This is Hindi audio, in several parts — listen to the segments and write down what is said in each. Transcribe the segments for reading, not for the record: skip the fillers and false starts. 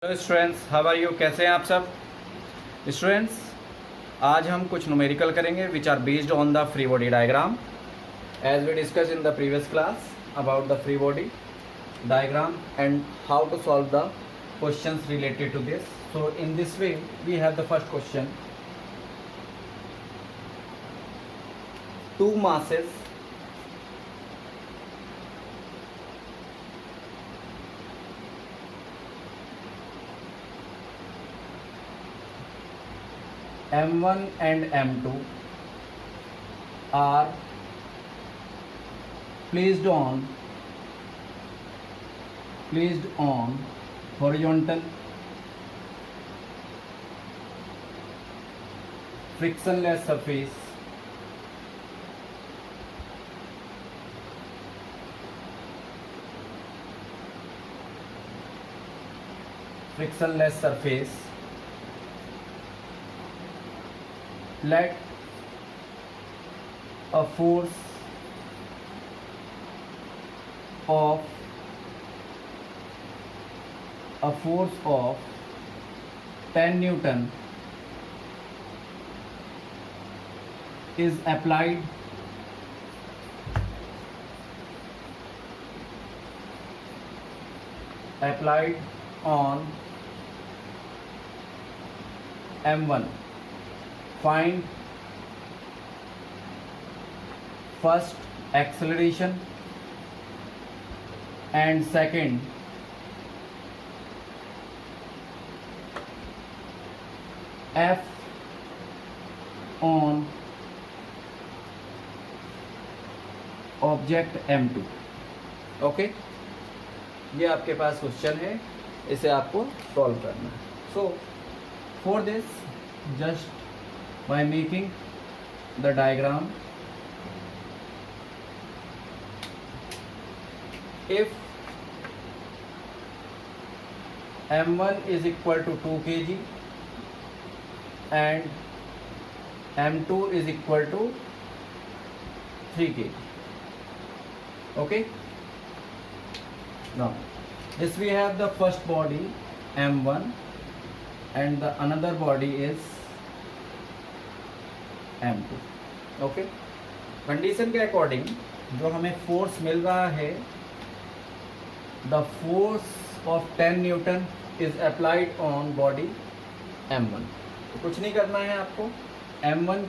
Hello students, how are you? कैसे हैं आप सब स्टूडेंट्स? आज हम कुछ न्यूमेरिकल करेंगे which are based on the free body diagram as we discuss in the previous class about the free body diagram and how to solve the questions related to this. So in this way we have the first question. Two masses M1 and M2 are placed on horizontal frictionless surface let a force of 10 Newton is applied on M1. Find first acceleration and second F on object M2. Okay, ये आपके पास क्वेश्चन है, इसे आपको सॉल्व करना है. So for this just by making the diagram, if M1 is equal to 2 kg and M2 is equal to 3 kg. Okay, now this we have the first body M1 and the another body is M2. Okay, condition के अकॉर्डिंग जो हमें फोर्स मिल रहा है, the force of 10 Newton is applied on body M1. तो कुछ नहीं करना है आपको, M1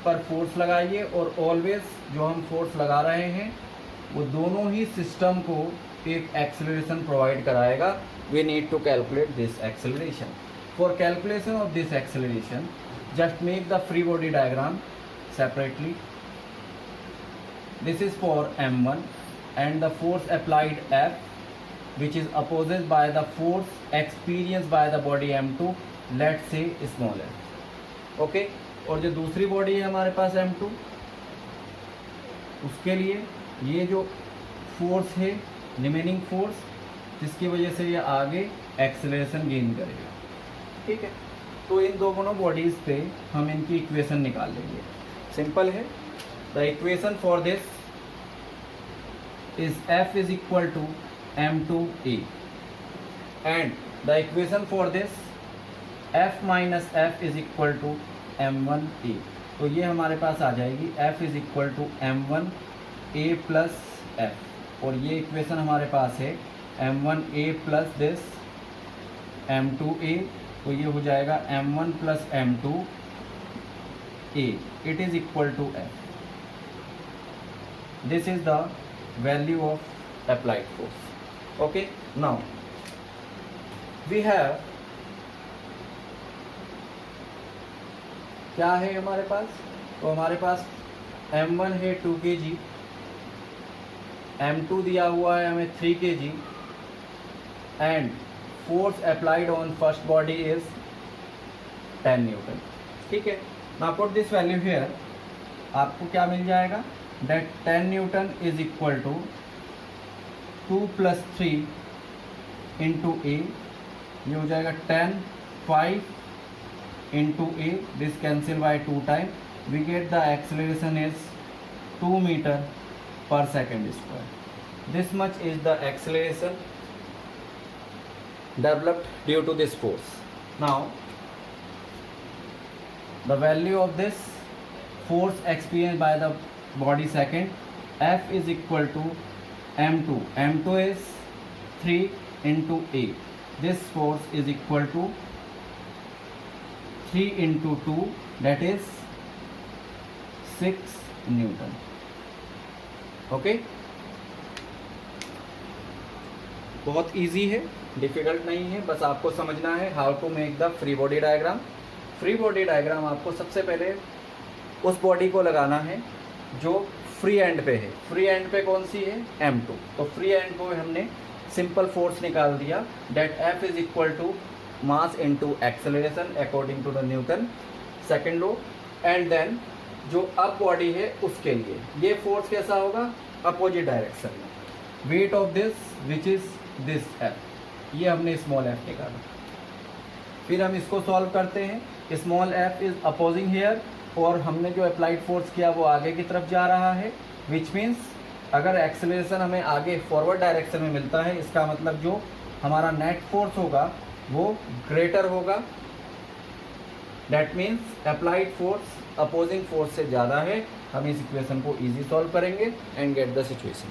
पर फोर्स लगाइए और ऑलवेज जो हम फोर्स लगा रहे हैं वो दोनों ही सिस्टम को एक एक्सेलरेशन प्रोवाइड कराएगा. We need to calculate this acceleration. For calculation of this acceleration just make the free body diagram separately. This is for M1 and the force applied F which is opposed by the force experienced by the body M2, let's say smaller. Okay, और जो दूसरी बॉडी है हमारे पास M2, उसके लिए ये जो फोर्स है रिमेनिंग फोर्स जिसकी वजह से ये आगे एक्सेलरेशन गेन करेगा. ठीक है, तो इन दोनों बॉडीज़ पे हम इनकी इक्वेशन निकाल लेंगे. सिंपल है. The equation for this is F is equal to M2A and the equation for this F minus F is equal to M1A. तो ये हमारे पास आ जाएगी F is equal to M1A plus F और ये इक्वेशन हमारे पास है M1A प्लस दिस M2A. तो ये हो जाएगा M1 plus M2A. It is equal to F. This is the value of applied force. Okay, now we have क्या है हमारे पास? तो हमारे पास M1 है 2 kg, M2 दिया हुआ है हमें 3 kg and force applied on first body is 10 Newton. ठीक है, now put this value here. आपको क्या मिल जाएगा? that 10 Newton is equal to 2 plus 3 into A. ये हो जाएगा 10, 5 into A. this cancel by 2 time. we get the acceleration is 2 meter per second square. This much is the acceleration developed due to this force. Now the value of this force experienced by the body second, F is equal to m2. m2 is 3 into 8. This force is equal to 3 into 2, that is 6 Newton. Okay, बहुत इजी है, डिफिकल्ट नहीं है, बस आपको समझना है how to make the free body diagram. Free body diagram आपको सबसे पहले उस बॉडी को लगाना है जो फ्री एंड पे है. फ्री एंड पे कौन सी है? m2. तो फ्री एंड को हमने सिंपल फोर्स निकाल दिया, that F is equal to mass into acceleration according to the Newton second law. And then जो अप बॉडी है उसके लिए ये फोर्स कैसा होगा? अपोजिट डायरेक्शन में. Weight of this which is this F, ये हमने स्मॉल f निकाला. फिर हम इसको सॉल्व करते हैं. Small f is opposing here और हमने जो अप्लाइड फोर्स किया वो आगे की तरफ जा रहा है, विच मीन्स अगर एक्सेलरेशन हमें आगे फॉरवर्ड डायरेक्शन में मिलता है, इसका मतलब जो हमारा नेट फोर्स होगा वो ग्रेटर होगा. That means applied force opposing force से ज़्यादा है. हम इस इक्वेशन को इजी सॉल्व करेंगे and get the situation.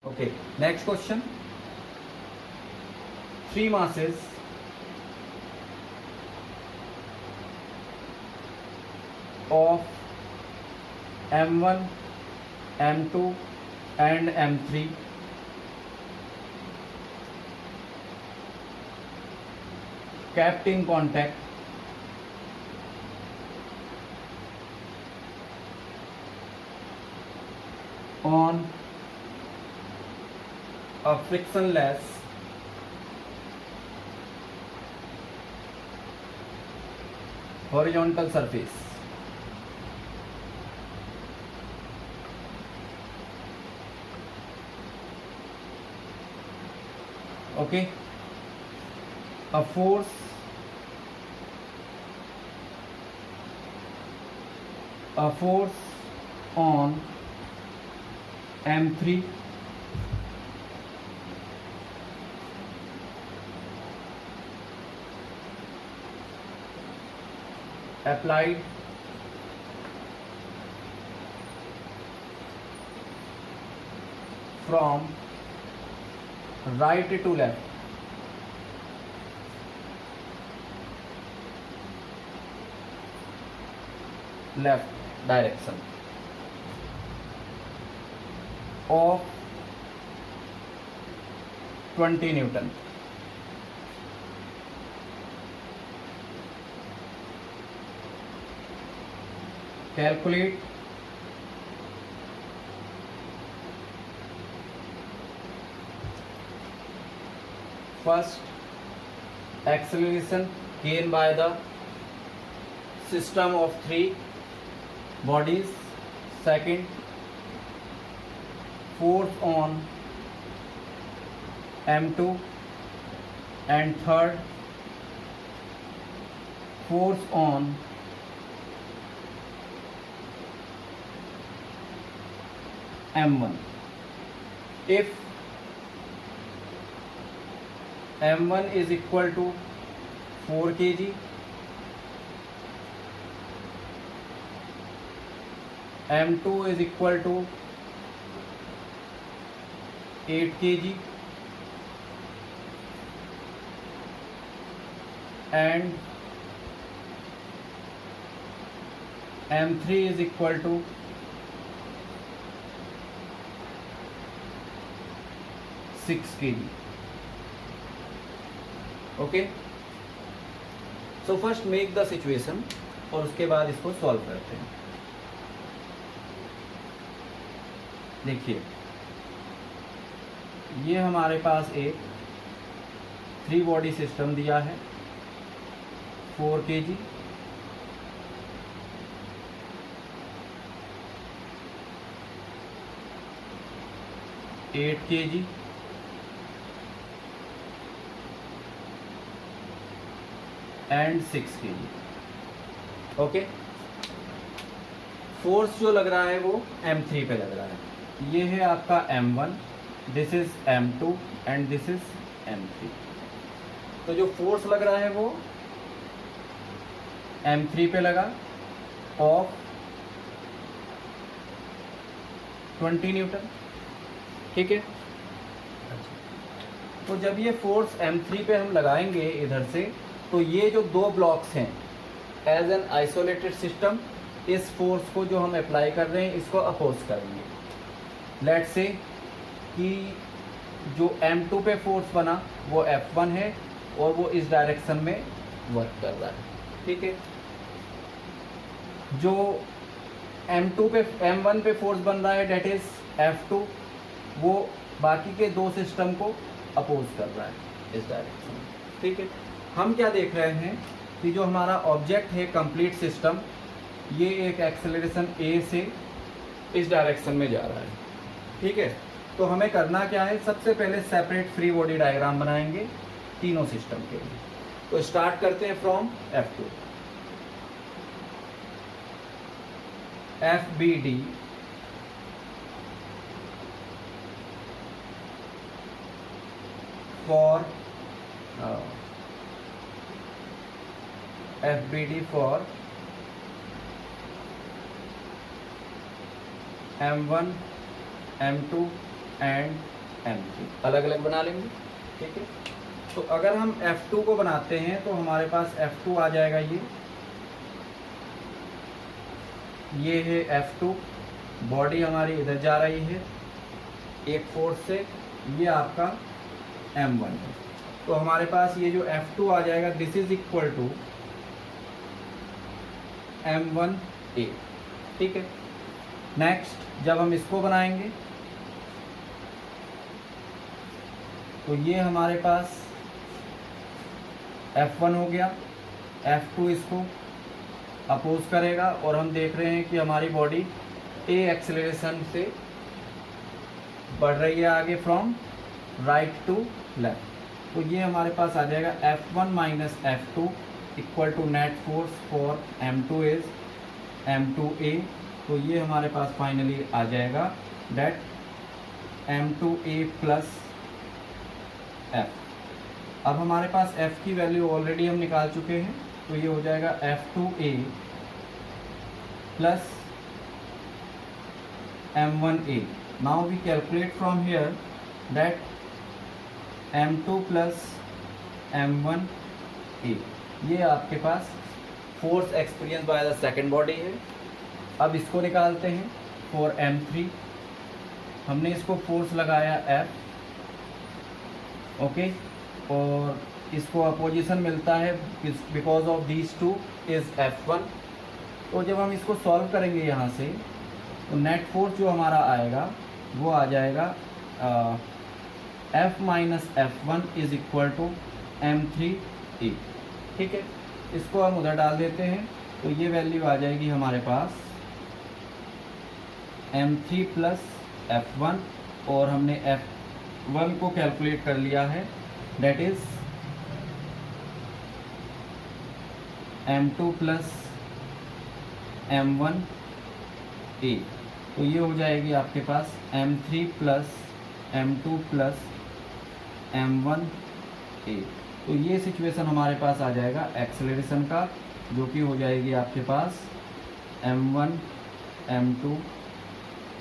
Okay, next question. 3 masses of m1, m2 and m3 kept in contact on a frictionless horizontal surface. Okay, a force on m3 applied from right to left, direction of 20 Newton. Calculate first acceleration gained by the system of 3 bodies, second force on m2, and third force on m1. If m1 is equal to 4 kg, m2 is equal to 8 kg, and m3 is equal to 6 kg. Okay, so first make the situation और उसके बाद इसको सॉल्व करते हैं. देखिए, ये हमारे पास एक 3 बॉडी सिस्टम दिया है, 4 kg, 8 kg and 6 kg. Okay, force जो लग रहा है वो M3 पे लग रहा है। ये है आपका M1, this is M2 and this is M3। तो जो फोर्स लग रहा है वो M3 पे लगा ऑफ 20 न्यूटन, ठीक है। तो जब ये फोर्स M3 पे हम लगाएंगे इधर से, तो ये जो दो ब्लॉक्स हैं एज एन आइसोलेटेड सिस्टम, इस फोर्स को जो हम अप्लाई कर रहे हैं इसको अपोज करेंगे। लेट्स से कि जो M2 पे फोर्स बना वो F1 है और वो इस डायरेक्शन में वर्क कर रहा है, ठीक है। जो M2 पे M1 पे फोर्स बन रहा है डेट इज F2, वो बाकी के दो सिस्टम को अपोज कर रहा है इस डायरेक्शन में, ठीक है। हम क्या देख रहे हैं कि जो हमारा ऑब्जेक्ट है कंप्लीट सिस्टम, ये एक एक्सेलरेशन A से इस डायरेक्शन में जा रहा है, ठीक है। तो हमें करना क्या है, सबसे पहले सेपरेट फ्री बॉडी डायग्राम बनाएंगे तीनों सिस्टम के लिए। तो स्टार्ट करते हैं from F2। FBD for FBD for M1, M2 and M3 अलग अलग बना लेंगे, ठीक है। तो अगर हम F2 को बनाते हैं तो हमारे पास F2 आ जाएगा, ये है F2, बॉडी हमारी इधर जा रही है एक फोर्स से, ये आपका M1 है। तो हमारे पास ये जो F2 आ जाएगा this is equal to M1A, ठीक है। नेक्स्ट जब हम इसको बनाएंगे तो ये हमारे पास F1 हो गया, F2 इसको अपोज करेगा और हम देख रहे हैं कि हमारी बॉडी A एक्सेलरेशन से बढ़ रही है आगे फ्रॉम राइट टू लेफ्ट। तो ये हमारे पास आ जाएगा F1 minus F2 equal to net force for M2 is M2A। तो ये हमारे पास फाइनली आ जाएगा डेट M2A प्लस F। अब हमारे पास F की वैल्यू ऑलरेडी हम निकाल चुके हैं, तो ये हो जाएगा F2A plus M1A। Now we calculate from here that M2 plus M1A, ये आपके पास force experience by the second body है। अब इसको निकालते हैं फॉर M3, हमने इसको फोर्स लगाया F, ओके, और इसको अपोजिशन मिलता है because of these two is F1। तो जब हम इसको सॉल्व करेंगे यहाँ से, तो नेट फोर्स जो हमारा आएगा वो आ जाएगा F minus F1 is equal to M3A, ठीक है। इसको हम उधर डाल देते हैं, तो ये वैल्यू आ जाएगी हमारे पास M3 प्लस F1, और हमने F1 को कैलकुलेट कर लिया है, date is M2 plus M1A। तो ये हो जाएगी आपके पास M3 plus M2 plus M1A। तो ये सिचुएशन हमारे पास आ जाएगा एक्सेलरेशन का, जो कि हो जाएगी आपके पास M1 M2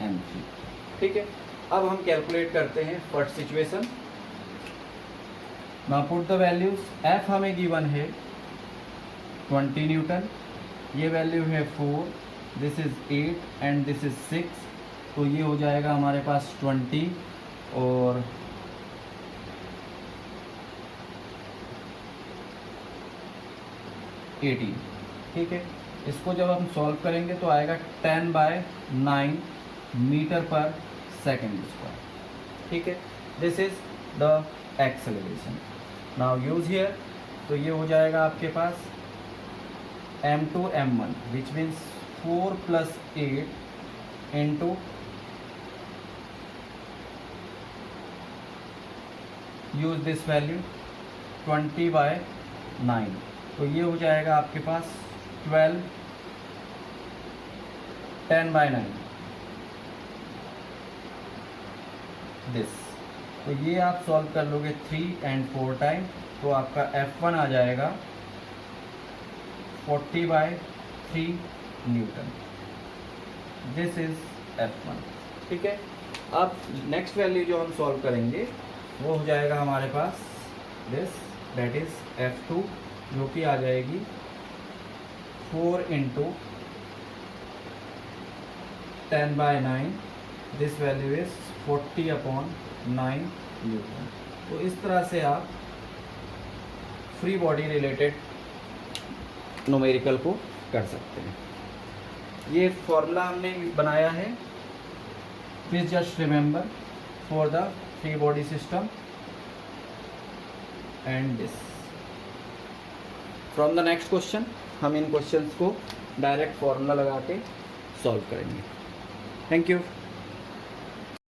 M3, ठीक है। अब हम कैलकुलेट करते हैं first situation. Now put the values. F हमें गिवन है 20 न्यूटन, ये वैल्यू है 4, this is 8 and this is 6। तो ये हो जाएगा हमारे पास 20 और 18, ठीक है। इसको जब हम सॉल्व करेंगे तो आएगा 10/9 मीटर पर सेकेंड स्क्वायर, ठीक है। This is the acceleration. Now use here, तो ये हो जाएगा आपके पास M2 M1 which means 4 plus 8 into use this value 20/9। तो ये हो जाएगा आपके पास 12 10/9 दिस। तो ये आप सॉल्व कर लोगे 3 and 4 टाइम, तो आपका F1 आ जाएगा 40/3 न्यूटन। This is F1। ठीक है, अब नेक्स्ट वैल्यू जो हम सॉल्व करेंगे वो हो जाएगा हमारे पास दिस, दैट इज F2, जो कि आ जाएगी 4 × 10/9। This value is 40/9 Newton. तो इस तरह से आप फ्री बॉडी रिलेटेड न्यूमेरिकल को कर सकते हैं। ये फॉर्मूला हमने बनाया है, please just remember for the free body system and this. From the next question हम इन क्वेश्चंस को डायरेक्ट फॉर्मूला लगा के सॉल्व करेंगे। Thank you.